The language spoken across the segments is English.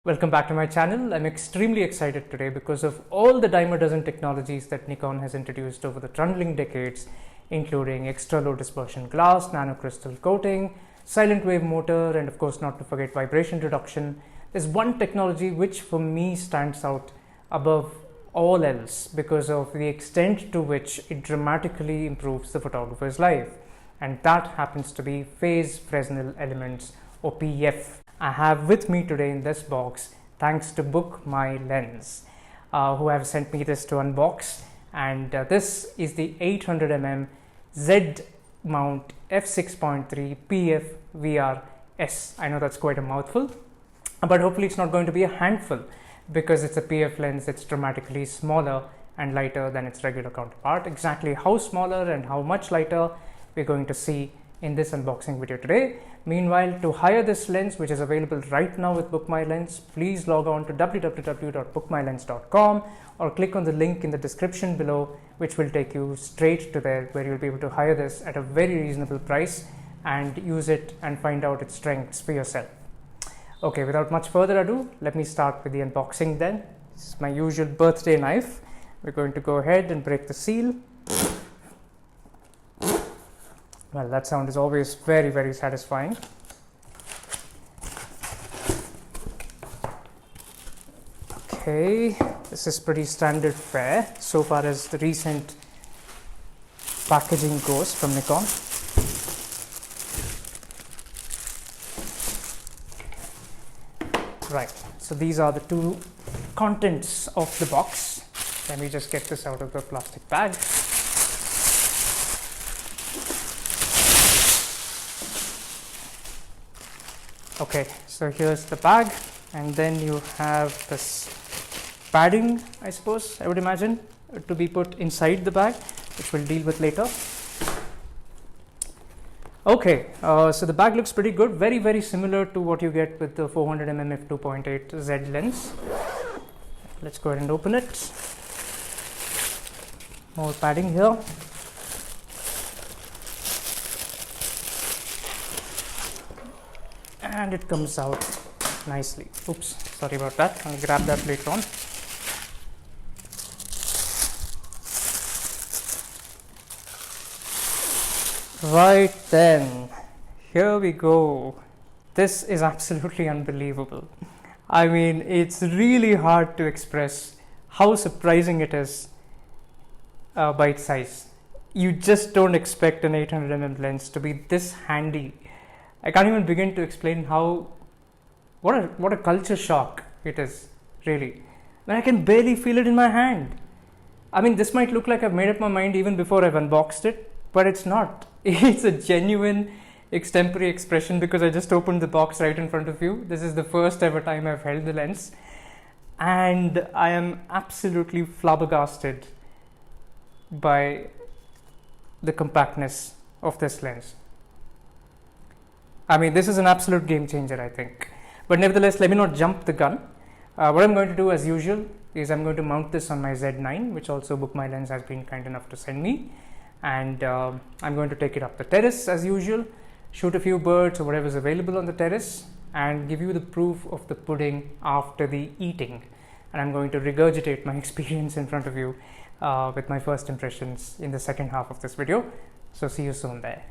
Welcome back to my channel. I'm extremely excited today because of all the dime a dozen technologies that Nikon has introduced over the trundling decades, including extra low dispersion glass, nanocrystal coating, silent wave motor, and of course not to forget vibration reduction. There's one technology which for me stands out above all else because of the extent to which it dramatically improves the photographer's life, and that happens to be phase Fresnel elements, or PF. I have with me today in this box, thanks to Book My Lens, who have sent me this to unbox. And this is the 800mm Z mount f6.3 PF VR-S. I know that's quite a mouthful, but hopefully it's not going to be a handful because it's a PF lens that's dramatically smaller and lighter than its regular counterpart. Exactly how smaller and how much lighter we're going to see in this unboxing video today. Meanwhile, to hire this lens, which is available right now with Book My Lens, please log on to www.bookmylens.com or click on the link in the description below, which will take you straight to there, where you'll be able to hire this at a very reasonable price and use it and find out its strengths for yourself. Okay, without much further ado, let me start with the unboxing then. This is my usual birthday knife. We're going to go ahead and break the seal. Well, that sound is always very, very satisfying. Okay, this is pretty standard fare so far as the recent packaging goes from Nikon. Right, so these are the two contents of the box. Let me just get this out of the plastic bag. Okay, so here's the bag, and then you have this padding, I suppose, I would imagine, to be put inside the bag, which we'll deal with later. Okay, so the bag looks pretty good, very, very similar to what you get with the 400mm f2.8 Z lens. Let's go ahead and open it. More padding here. And it comes out nicely. Oops, sorry about that. I'll grab that later on. Right then, here we go. This is absolutely unbelievable. I mean, it's really hard to express how surprising it is by its size. You just don't expect an 800mm lens to be this handy. I can't even begin to explain what a culture shock it is, really. When I can barely feel it in my hand. I mean, this might look like I've made up my mind even before I've unboxed it, but it's not. It's a genuine extempore expression because I just opened the box right in front of you. This is the first ever time I've held the lens, and I am absolutely flabbergasted by the compactness of this lens. I mean, this is an absolute game changer, I think. But nevertheless, let me not jump the gun. What I'm going to do as usual is I'm going to mount this on my Z9, which also Book My Lens has been kind enough to send me. And I'm going to take it up the terrace as usual, shoot a few birds or whatever is available on the terrace, and give you the proof of the pudding after the eating. And I'm going to regurgitate my experience in front of you with my first impressions in the second half of this video. So see you soon there.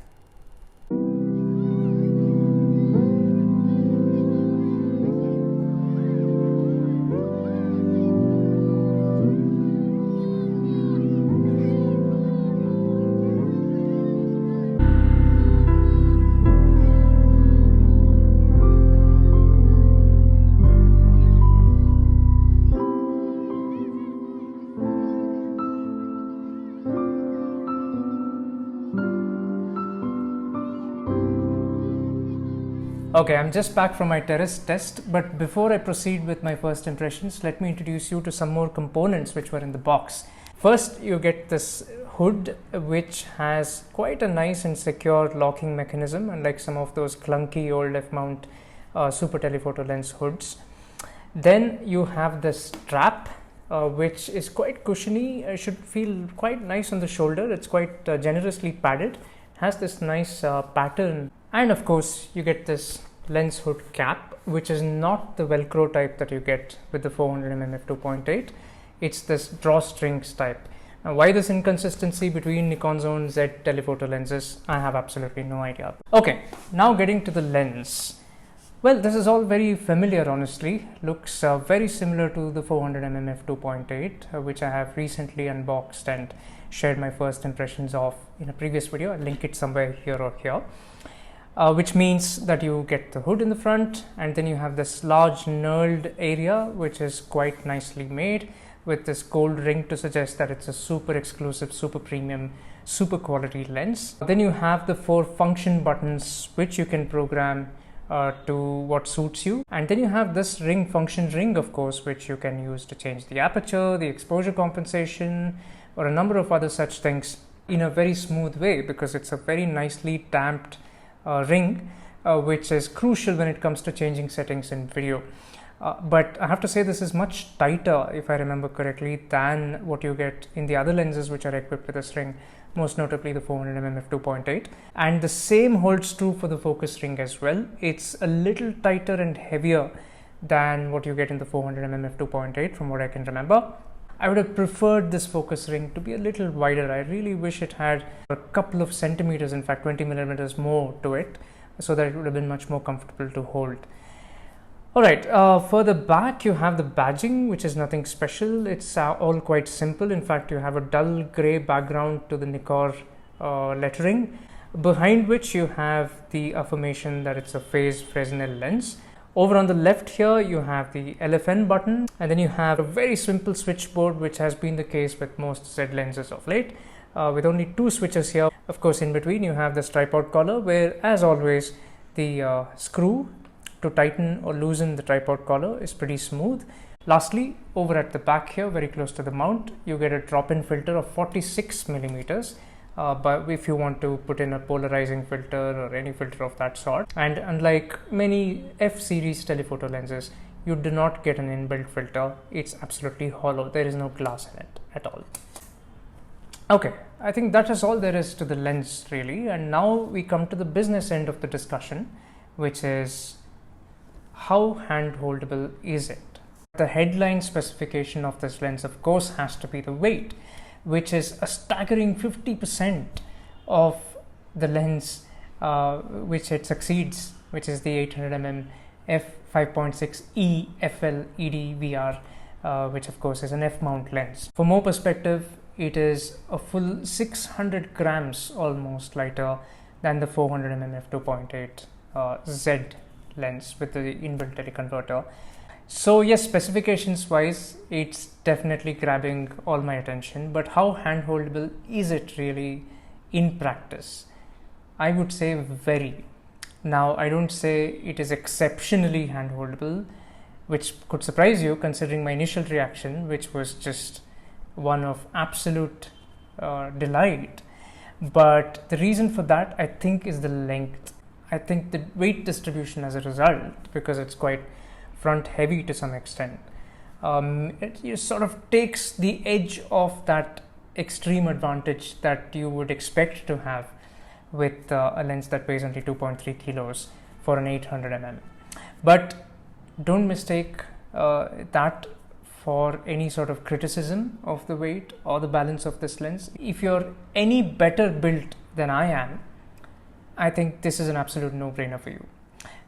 Okay, I'm just back from my terrace test, but before I proceed with my first impressions, let me introduce you to some more components which were in the box. First, you get this hood, which has quite a nice and secure locking mechanism, unlike some of those clunky old F-mount super telephoto lens hoods. Then you have this strap, which is quite cushiony. It should feel quite nice on the shoulder. It's quite generously padded, has this nice pattern, and of course you get this lens hood cap, which is not the Velcro type that you get with the 400mm f2.8. It's this drawstrings type. Now, why this inconsistency between Nikon Z telephoto lenses? I have absolutely no idea. Okay, now getting to the lens. Well, this is all very familiar, honestly. Looks very similar to the 400mm f2.8, which I have recently unboxed and shared my first impressions of in a previous video. I'll link it somewhere here or here. Which means that you get the hood in the front, and then you have this large knurled area, which is quite nicely made, with this gold ring to suggest that it's a super exclusive, super premium, super quality lens. Then you have the 4 function buttons which you can program to what suits you, and then you have this ring, function ring, of course, which you can use to change the aperture, the exposure compensation, or a number of other such things in a very smooth way, because it's a very nicely damped ring, which is crucial when it comes to changing settings in video. But I have to say this is much tighter, if I remember correctly, than what you get in the other lenses which are equipped with this ring, most notably the 400mm f2.8. And the same holds true for the focus ring as well. It's a little tighter and heavier than what you get in the 400mm f2.8 from what I can remember. I would have preferred this focus ring to be a little wider. I really wish it had a couple of centimeters, in fact 20mm more to it, so that it would have been much more comfortable to hold. Alright, further back you have the badging, which is nothing special. It's all quite simple. In fact, you have a dull grey background to the Nikkor lettering, behind which you have the affirmation that it's a phase Fresnel lens. Over on the left here you have the LFN button, and then you have a very simple switchboard, which has been the case with most Z lenses of late, with only 2 switches here. Of course, in between you have this tripod collar, where as always the screw to tighten or loosen the tripod collar is pretty smooth. Lastly, over at the back here, very close to the mount, you get a drop-in filter of 46mm, but if you want to put in a polarizing filter or any filter of that sort. And unlike many F series telephoto lenses, you do not get an inbuilt filter. It's absolutely hollow. There is no glass in it at all. Okay, I think that is all there is to the lens really. And now we come to the business end of the discussion, which is how hand-holdable is it? The headline specification of this lens, of course, has to be the weight, which is a staggering 50% of the lens which it succeeds, which is the 800mm f5.6e FL ED-VR, which of course is an f-mount lens. For more perspective, it is a full 600 grams almost lighter than the 400mm f2.8 Z lens with the inbuilt teleconverter. So yes, specifications wise, it's definitely grabbing all my attention, but how hand-holdable is it really in practice? I would say very. Now, I don't say it is exceptionally hand-holdable, which could surprise you considering my initial reaction, which was just one of absolute delight. But the reason for that, I think, is the length. I think the weight distribution as a result, because it's quite front heavy to some extent, it sort of takes the edge of that extreme advantage that you would expect to have with a lens that weighs only 2.3 kilos for an 800mm. But don't mistake that for any sort of criticism of the weight or the balance of this lens. If you're any better built than I am, I think this is an absolute no-brainer for you.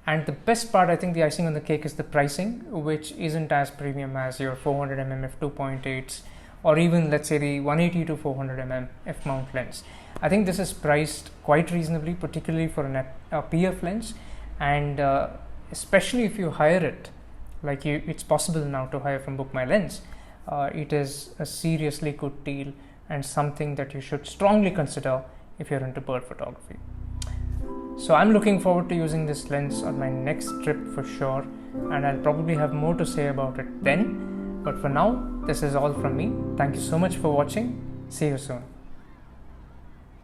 And the best part, I think the icing on the cake, is the pricing, which isn't as premium as your 400mm f2.8s or even, let's say, the 180 to 400mm f-mount lens. I think this is priced quite reasonably, particularly for a PF lens, and especially if you hire it, like it's possible now to hire from Book My Lens. It is a seriously good deal and something that you should strongly consider if you're into bird photography. So I'm looking forward to using this lens on my next trip for sure, and I'll probably have more to say about it then. But for now, this is all from me. Thank you so much for watching. See you soon.